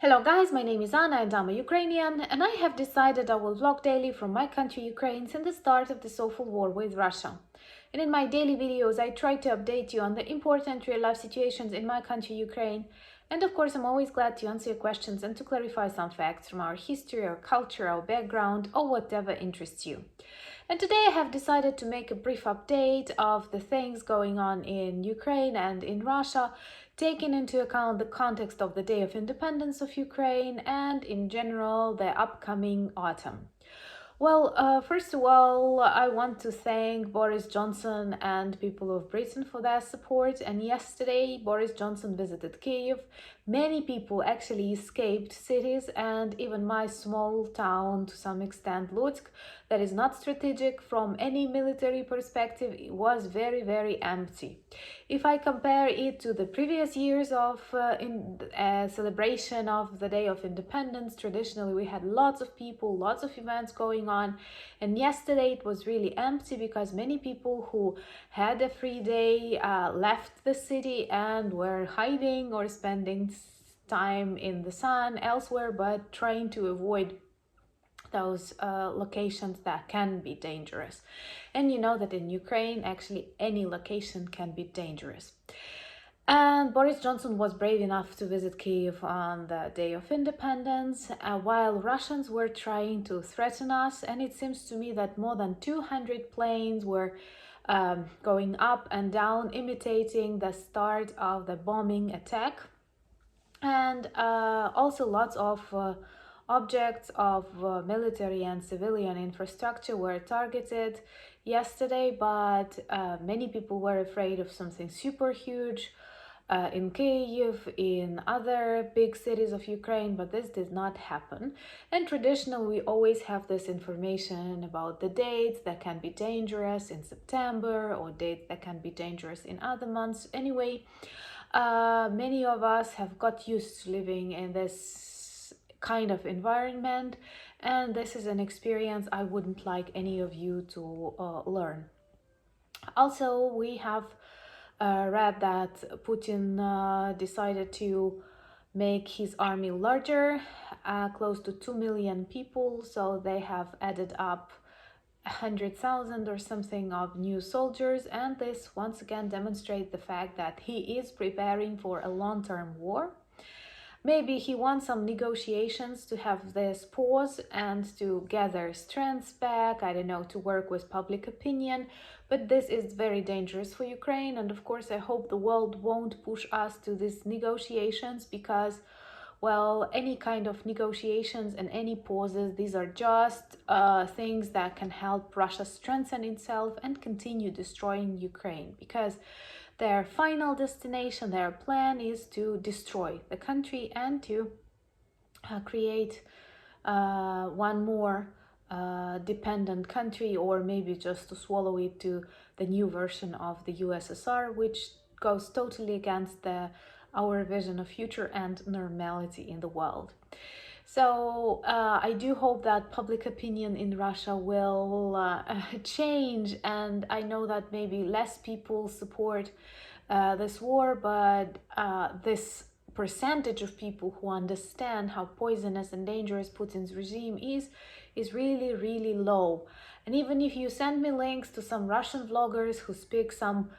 Hello guys, my name is Anna and I'm a Ukrainian, and I have decided I will vlog daily from my country Ukraine since the start of this awful war with Russia. And in my daily videos I try to update you on the important real life situations in my country Ukraine, and of course I'm always glad to answer your questions and to clarify some facts from our history or culture or background or whatever interests you. And today I have decided to make a brief update of the things going on in Ukraine and in Russia, taking into account the context of the Day of Independence of Ukraine and in general the upcoming autumn. Well, first of all, I want to thank Boris Johnson and people of Britain for their support. And yesterday, Boris Johnson visited Kyiv. Many people actually escaped cities, and even my small town, to some extent, Lutsk, that is not strategic from any military perspective, it was very, very empty. If I compare it to the previous years of celebration of the Day of Independence, traditionally we had lots of people, lots of events going on, and yesterday it was really empty because many people who had a free day left the city and were hiding or spending time in the sun elsewhere, but trying to avoid those locations that can be dangerous. And you know that in Ukraine actually any location can be dangerous. And Boris Johnson was brave enough to visit Kyiv on the Day of Independence, while Russians were trying to threaten us. And it seems to me that more than 200 planes were going up and down, imitating the start of the bombing attack. And also lots of objects of military and civilian infrastructure were targeted yesterday, but many people were afraid of something super huge in Kyiv, in other big cities of Ukraine, but this did not happen. And traditionally, we always have this information about the dates that can be dangerous in September or dates that can be dangerous in other months. Anyway, many of us have got used to living in this kind of environment, and this is an experience I wouldn't like any of you to learn. Also, we have read that Putin decided to make his army larger, close to 2 million people, so they have added up 100,000 or something of new soldiers, and this once again demonstrates the fact that he is preparing for a long-term war. Maybe he wants some negotiations to have this pause and to gather strength back, I don't know, to work with public opinion, but this is very dangerous for Ukraine, and of course I hope the world won't push us to these negotiations because, well, any kind of negotiations and any pauses, these are just things that can help Russia strengthen itself and continue destroying Ukraine, because their final destination, their plan is to destroy the country and to create one more dependent country, or maybe just to swallow it to the new version of the USSR, which goes totally against our vision of future and normality in the world. So I do hope that public opinion in Russia will change, and I know that maybe less people support this war, but this percentage of people who understand how poisonous and dangerous Putin's regime is really, really low. And even if you send me links to some Russian vloggers who speak some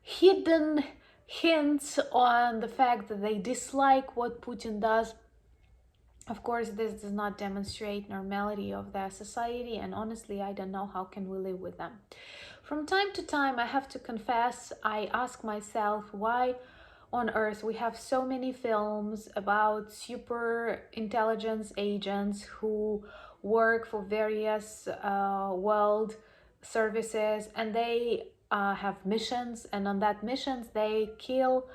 hidden hints on the fact that they dislike what Putin does, of course, this does not demonstrate normality of their society, and honestly, I don't know how can we live with them. From time to time, I have to confess, I ask myself why on earth we have so many films about super intelligence agents who work for various world services, and they have missions, and on that missions they kill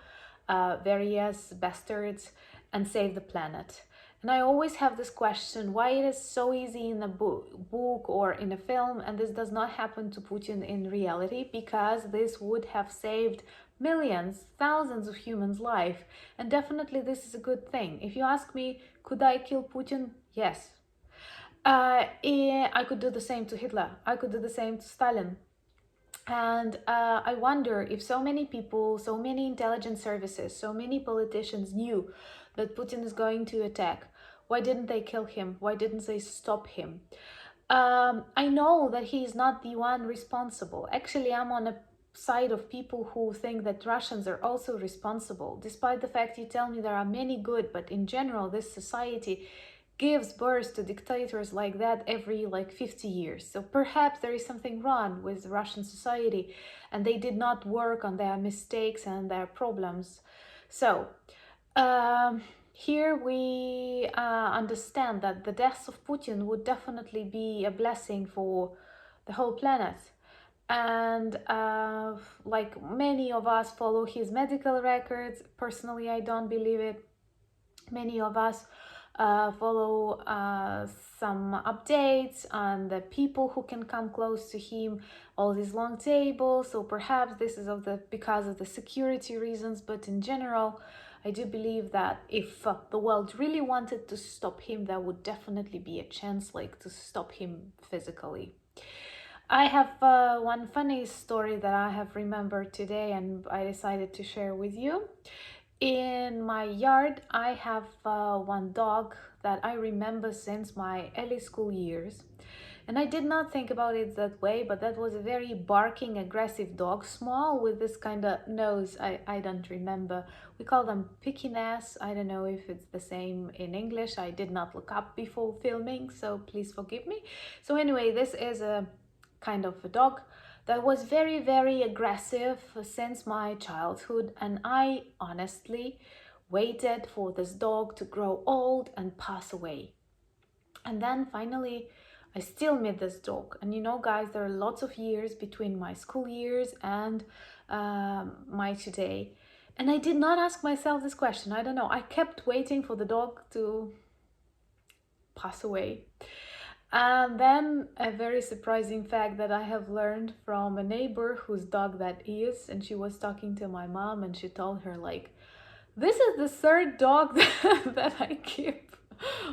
various bastards and save the planet. And I always have this question, why it is so easy in a book or in a film, and this does not happen to Putin in reality, because this would have saved millions, thousands of humans' life. And definitely this is a good thing. If you ask me, could I kill Putin? Yes. I could do the same to Hitler. I could do the same to Stalin. And I wonder if so many people, so many intelligence services, so many politicians knew that Putin is going to attack. Why didn't they kill him? Why didn't they stop him? I know that he is not the one responsible. Actually, I'm on a side of people who think that Russians are also responsible, despite the fact you tell me there are many good, but in general, this society gives birth to dictators like that every 50 years. So perhaps there is something wrong with Russian society and they did not work on their mistakes and their problems. So here we understand that the death of Putin would definitely be a blessing for the whole planet. And like many of us follow his medical records. Personally, I don't believe it. Many of us follow some updates on the people who can come close to him, all these long tables. So perhaps this is because of the security reasons, but in general, I do believe that if the world really wanted to stop him, there would definitely be a chance to stop him physically. I have one funny story that I have remembered today and I decided to share with you. In my yard, I have one dog that I remember since my early school years. And I did not think about it that way, but that was a very barking, aggressive dog, small with this kind of nose. I don't remember. We call them Pekingese. I don't know if it's the same in English. I did not look up before filming, so please forgive me. So anyway, this is a kind of a dog that was very, very aggressive since my childhood, and I honestly waited for this dog to grow old and pass away. And then finally, I still met this dog. And you know, guys, there are lots of years between my school years and my today. And I did not ask myself this question. I don't know. I kept waiting for the dog to pass away. And then a very surprising fact that I have learned from a neighbor whose dog that is, and she was talking to my mom and she told her this is the third dog that I keep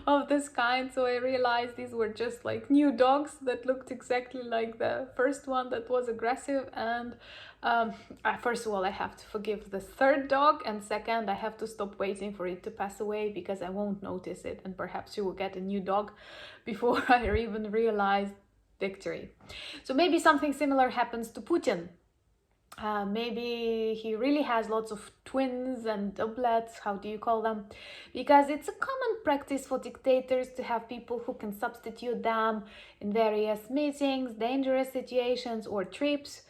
of this kind. So I realized these were just new dogs that looked exactly like the first one that was aggressive. And first of all, I have to forgive the third dog, and second, I have to stop waiting for it to pass away because I won't notice it, and perhaps she will get a new dog before I even realize victory. So maybe something similar happens to Putin. Maybe he really has lots of twins and doublets, how do you call them? Because it's a common practice for dictators to have people who can substitute them in various meetings, dangerous situations, or trips.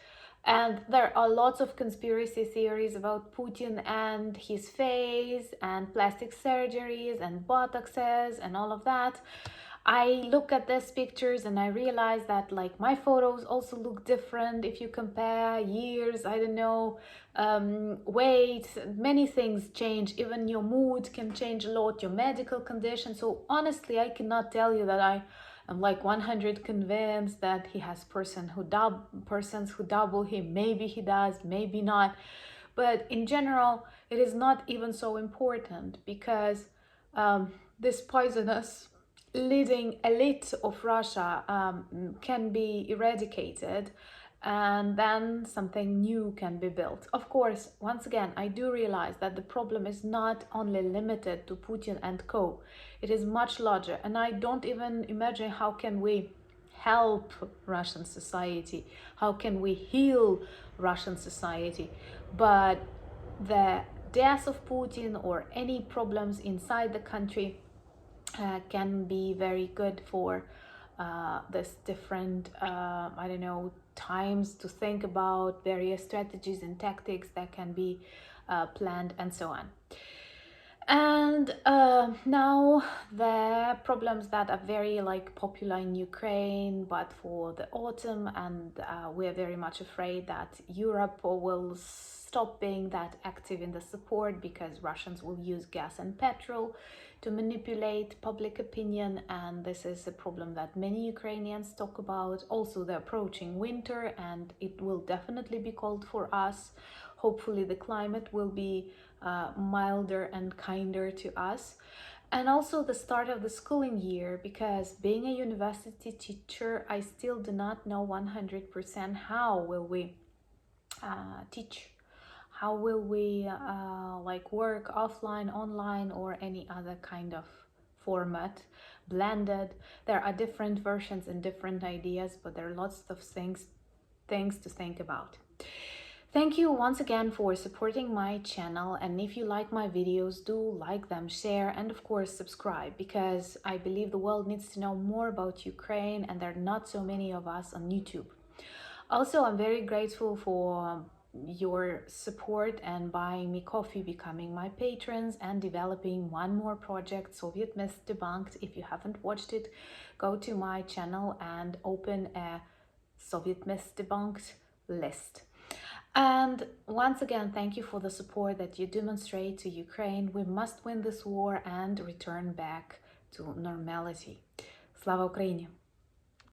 And there are lots of conspiracy theories about Putin and his face and plastic surgeries and Botoxes and all of that. I look at these pictures and I realize that my photos also look different if you compare years, I don't know, weight, many things change. Even your mood can change a lot, your medical condition. So honestly, I cannot tell you that I am 100 convinced that he has persons who double him. Maybe he does, maybe not. But in general, it is not even so important because this poisonous leading elite of Russia can be eradicated, and then something new can be built. Of course, once again, I do realize that the problem is not only limited to Putin and co. It is much larger, and I don't even imagine how can we help Russian society, how can we heal Russian society. But the death of Putin or any problems inside the country can be very good for this different, I don't know, times to think about various strategies and tactics that can be planned and so on. And now the problems that are very popular in Ukraine, but for the autumn, and we're very much afraid that Europe will stop being that active in the support because Russians will use gas and petrol to manipulate public opinion, and this is a problem that many Ukrainians talk about. Also, the approaching winter, and it will definitely be cold for us. Hopefully the climate will be milder and kinder to us. And also the start of the schooling year, because being a university teacher, I still do not know 100% how will we teach, How will we like work offline, online, or any other kind of format, blended? There are different versions and different ideas, but there are lots of things to think about. Thank you once again for supporting my channel, and if you like my videos, do like them, share, and of course subscribe, because I believe the world needs to know more about Ukraine and there are not so many of us on YouTube. Also, I'm very grateful for your support and buying me coffee, becoming my patrons, and developing one more project, Soviet Myth Debunked. If you haven't watched it, go to my channel and open a Soviet Myth Debunked list. And once again, thank you for the support that you demonstrate to Ukraine. We must win this war and return back to normality. Slava Ukraini!